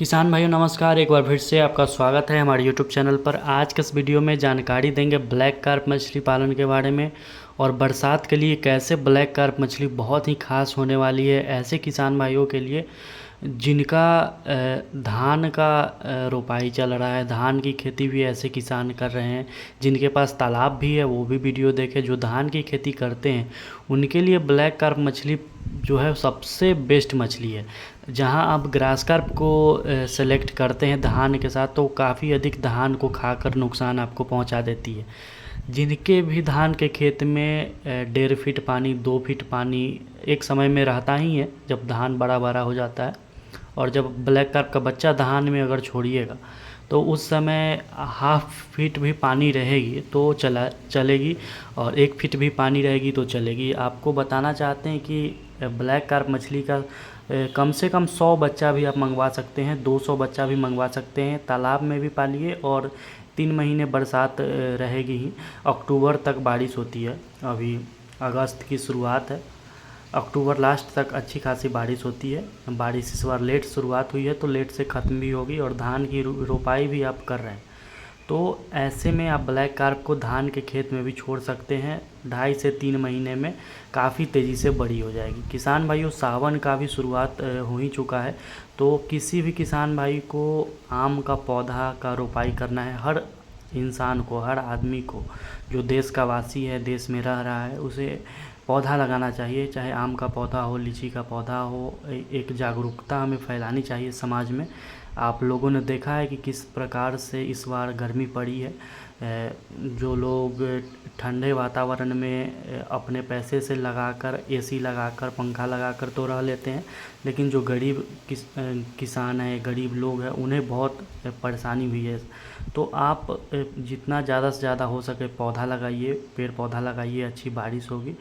किसान भाइयों नमस्कार। एक बार फिर से आपका स्वागत है हमारे यूट्यूब चैनल पर। आज के इस वीडियो में जानकारी देंगे ब्लैक कार्प मछली पालन के बारे में और बरसात के लिए कैसे ब्लैक कार्प मछली बहुत ही खास होने वाली है ऐसे किसान भाइयों के लिए जिनका धान का रोपाई चल रहा है, धान की खेती भी ऐसे किसान कर रहे हैं, जिनके पास तालाब भी है वो भी वीडियो देखें। जो धान की खेती करते हैं उनके लिए ब्लैक कार्प मछली जो है सबसे बेस्ट मछली है। जहां आप ग्रास कार्प को सेलेक्ट करते हैं धान के साथ तो काफ़ी अधिक धान को खाकर नुकसान आपको पहुंचा देती है। जिनके भी धान के खेत में 1.5 फीट पानी 2 फीट पानी एक समय में रहता ही है जब धान बड़ा बड़ा हो जाता है, और जब ब्लैक कार्प का बच्चा धान में अगर छोड़िएगा तो उस समय 1/2 फीट भी पानी रहेगी तो चलेगी, और 1 फीट भी पानी रहेगी तो चलेगी। आपको बताना चाहते हैं कि ब्लैक कार्प मछली का कम से कम 100 बच्चा भी आप मंगवा सकते हैं, 200 बच्चा भी मंगवा सकते हैं। तालाब में भी पालिए और 3 महीने बरसात रहेगी ही। अक्टूबर तक बारिश होती है, अभी अगस्त की शुरुआत है, अक्टूबर लास्ट तक अच्छी खासी बारिश होती है। बारिश इस बार लेट शुरुआत हुई है तो लेट से ख़त्म भी होगी, और धान की रोपाई भी आप कर रहे हैं तो ऐसे में आप ब्लैक कार्प को धान के खेत में भी छोड़ सकते हैं। 2.5 से 3 महीने में काफ़ी तेज़ी से बड़ी हो जाएगी। किसान भाइयों सावन का भी शुरुआत हो ही चुका है, तो किसी भी किसान भाई को आम का पौधा का रोपाई करना है, हर इंसान को, हर आदमी को जो देश का वासी है, देश में रह रहा है, उसे पौधा लगाना चाहिए। चाहे आम का पौधा हो, लीची का पौधा हो। एक जागरूकता हमें फैलानी चाहिए समाज में। आप लोगों ने देखा है कि किस प्रकार से इस बार गर्मी पड़ी है। जो लोग ठंडे वातावरण में अपने पैसे से लगाकर एसी लगाकर पंखा लगाकर तो रह लेते हैं, लेकिन जो गरीब किसान है, गरीब लोग हैं, उन्हें बहुत परेशानी हुई है। तो आप जितना ज़्यादा से ज़्यादा हो सके पौधा लगाइए, पेड़ पौधा लगाइए, अच्छी बारिश होगी।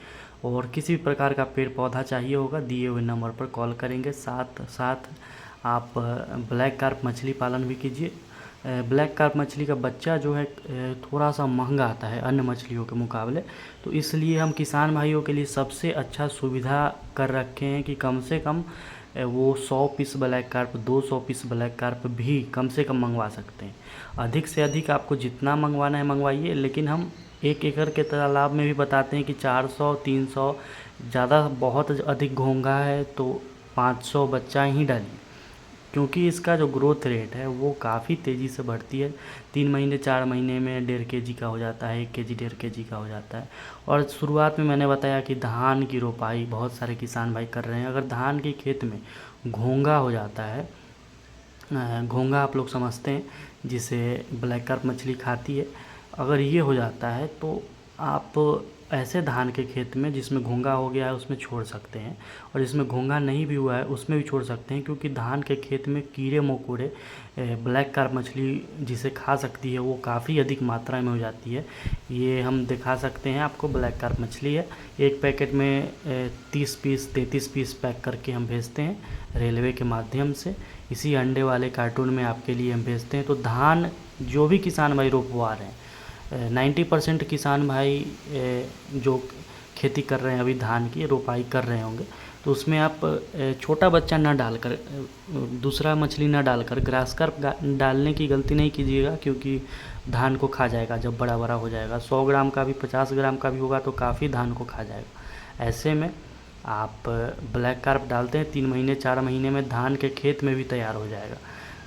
और किसी भी प्रकार का पेड़ पौधा चाहिए होगा दिए हुए नंबर पर कॉल करेंगे। साथ साथ आप ब्लैक कार्प मछली पालन भी कीजिए। ब्लैक कार्प मछली का बच्चा जो है थोड़ा सा महंगा आता है अन्य मछलियों के मुकाबले, तो इसलिए हम किसान भाइयों के लिए सबसे अच्छा सुविधा कर रखे हैं कि कम से कम वो 100 piece black carp, 200 piece black carp भी कम से कम मंगवा सकते हैं। अधिक से अधिक आपको जितना मंगवाना है मंगवाइए, लेकिन हम 1 एकड़ के तालाब में भी बताते हैं कि 400 300, ज़्यादा बहुत अधिक घोंघा है तो 500 बच्चा ही डालिए, क्योंकि इसका जो ग्रोथ रेट है वो काफ़ी तेज़ी से बढ़ती है। 3 महीने 4 महीने में 1.5 केजी का हो जाता है, 1 केजी 1.5 केजी का हो जाता है। और शुरुआत में मैंने बताया कि धान की रोपाई बहुत सारे किसान भाई कर रहे हैं। अगर धान के खेत में घोंघा हो जाता है, घोंघा आप लोग समझते हैं जिसे ब्लैक कार्प मछली खाती है, अगर ये हो जाता है तो आप ऐसे धान के खेत में जिसमें घोंघा हो गया है उसमें छोड़ सकते हैं, और जिसमें घोंघा नहीं भी हुआ है उसमें भी छोड़ सकते हैं, क्योंकि धान के खेत में कीड़े मकोड़े ब्लैक कार्प मछली जिसे खा सकती है वो काफ़ी अधिक मात्रा में हो जाती है। ये हम दिखा सकते हैं आपको, ब्लैक कार्प मछली है। एक पैकेट में 30 पीस 33 पीस पैक करके हम भेजते हैं रेलवे के माध्यम से। इसी अंडे वाले कार्टून में आपके लिए हम भेजते हैं। तो धान जो भी किसान भाई रोपवा रहे हैं, 90% किसान भाई जो खेती कर रहे हैं अभी धान की रोपाई कर रहे होंगे, तो उसमें आप छोटा बच्चा ना डालकर, दूसरा मछली ना डालकर ग्रास कार्प डालने की गलती नहीं कीजिएगा, क्योंकि धान को खा जाएगा जब बड़ा बड़ा हो जाएगा। 100 ग्राम का भी 50 ग्राम का भी होगा तो काफ़ी धान को खा जाएगा। ऐसे में आप ब्लैक कार्प डालते हैं 3 महीने 4 महीने में धान के खेत में भी तैयार हो जाएगा।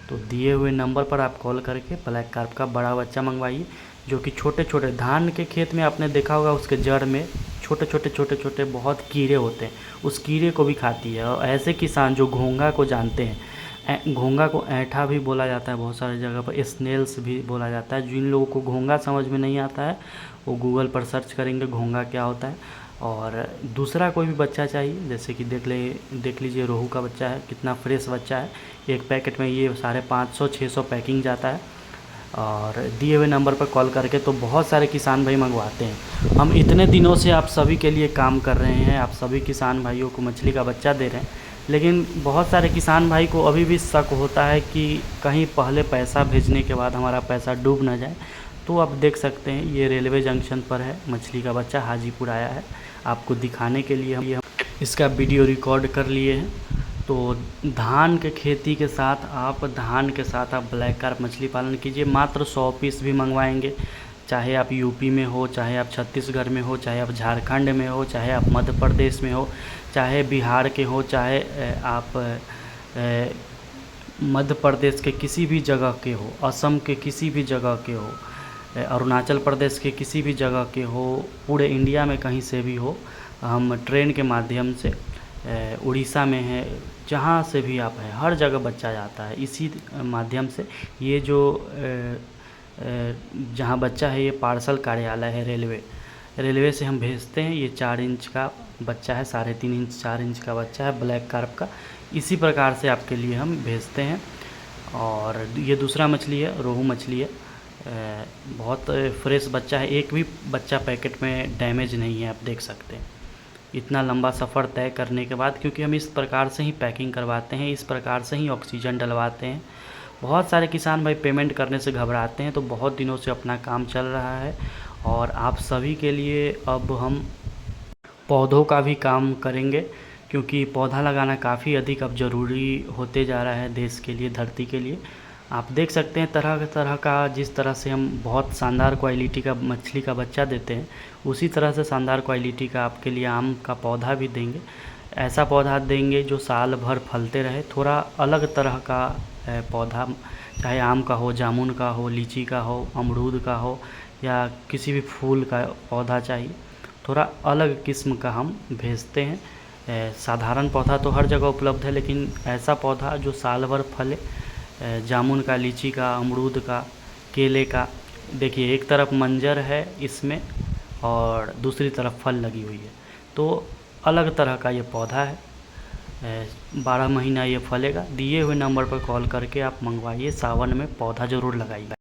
तो दिए हुए नंबर पर आप कॉल करके ब्लैक कार्प का बड़ा बच्चा मंगवाइए, जो कि छोटे छोटे धान के खेत में आपने देखा होगा उसके जड़ में छोटे छोटे बहुत कीड़े होते हैं, उस कीड़े को भी खाती है। और ऐसे किसान जो घोंघा को जानते हैं, घोंघा को ऐंठा भी बोला जाता है, बहुत सारी जगह पर स्नेल्स भी बोला जाता है। जिन लोगों को घोंघा समझ में नहीं आता है वो गूगल पर सर्च करेंगे घोंघा क्या होता है। और दूसरा कोई भी बच्चा चाहिए, जैसे कि देख लीजिए रोहू का बच्चा है, कितना फ्रेश बच्चा है। एक पैकेट में ये 550 600 पैकिंग जाता है, और दिए हुए नंबर पर कॉल करके तो बहुत सारे किसान भाई मंगवाते हैं। हम इतने दिनों से आप सभी के लिए काम कर रहे हैं, आप सभी किसान भाइयों को मछली का बच्चा दे रहे हैं, लेकिन बहुत सारे किसान भाई को अभी भी शक होता है कि कहीं पहले पैसा भेजने के बाद हमारा पैसा डूब ना जाए। तो आप देख सकते हैं ये रेलवे जंक्शन पर है, मछली का बच्चा हाजीपुर आया है। आपको दिखाने के लिए हम इसका वीडियो रिकॉर्ड कर लिए हैं। तो तो धान के खेती के साथ आप ब्लैक कार्प मछली पालन कीजिए। मात्र 100 पीस भी मंगवाएंगे, चाहे आप यूपी में हो, चाहे आप छत्तीसगढ़ में हो, चाहे आप झारखंड में हो, चाहे आप मध्य प्रदेश में हो, चाहे बिहार के हो, चाहे आप मध्य प्रदेश के किसी भी जगह के हो, असम के किसी भी जगह के हो, अरुणाचल प्रदेश के किसी भी जगह के हो, पूरे इंडिया में कहीं से भी हो, हम ट्रेन के माध्यम से उड़ीसा में है, जहाँ से भी आप हैं, हर जगह बच्चा जाता है। इसी माध्यम से ये जो जहाँ बच्चा है, ये पार्सल कार्यालय है रेलवे से हम भेजते हैं। ये 4 इंच का बच्चा है, 3.5 इंच 4 इंच का बच्चा है ब्लैक कार्प का। इसी प्रकार से आपके लिए हम भेजते हैं। और ये दूसरा मछली है, रोहू मछली है। बहुत फ्रेश बच्चा है, एक भी बच्चा पैकेट में डैमेज नहीं है, आप देख सकते हैं। इतना लंबा सफ़र तय करने के बाद, क्योंकि हम इस प्रकार से ही पैकिंग करवाते हैं, इस प्रकार से ही ऑक्सीजन डलवाते हैं। बहुत सारे किसान भाई पेमेंट करने से घबराते हैं, तो बहुत दिनों से अपना काम चल रहा है। और आप सभी के लिए अब हम पौधों का भी काम करेंगे, क्योंकि पौधा लगाना काफ़ी अधिक अब ज़रूरी होते जा रहा है देश के लिए, धरती के लिए। आप देख सकते हैं तरह का, जिस तरह से हम बहुत शानदार क्वालिटी का मछली का बच्चा देते हैं, उसी तरह से शानदार क्वालिटी का आपके लिए आम का पौधा भी देंगे। ऐसा पौधा देंगे जो साल भर फलते रहे, थोड़ा अलग तरह का पौधा, चाहे आम का हो, जामुन का हो, लीची का हो, अमरूद का हो, या किसी भी फूल का पौधा चाहिए, थोड़ा अलग किस्म का हम भेजते हैं। साधारण पौधा तो हर जगह उपलब्ध है, लेकिन ऐसा पौधा जो साल भर फले, जामुन का, लीची का, अमरूद का, केले का। देखिए एक तरफ मंजर है इसमें और दूसरी तरफ फल लगी हुई है, तो अलग तरह का ये पौधा है। 12 महीना ये फलेगा। दिए हुए नंबर पर कॉल करके आप मंगवाइए, सावन में पौधा ज़रूर लगाइए।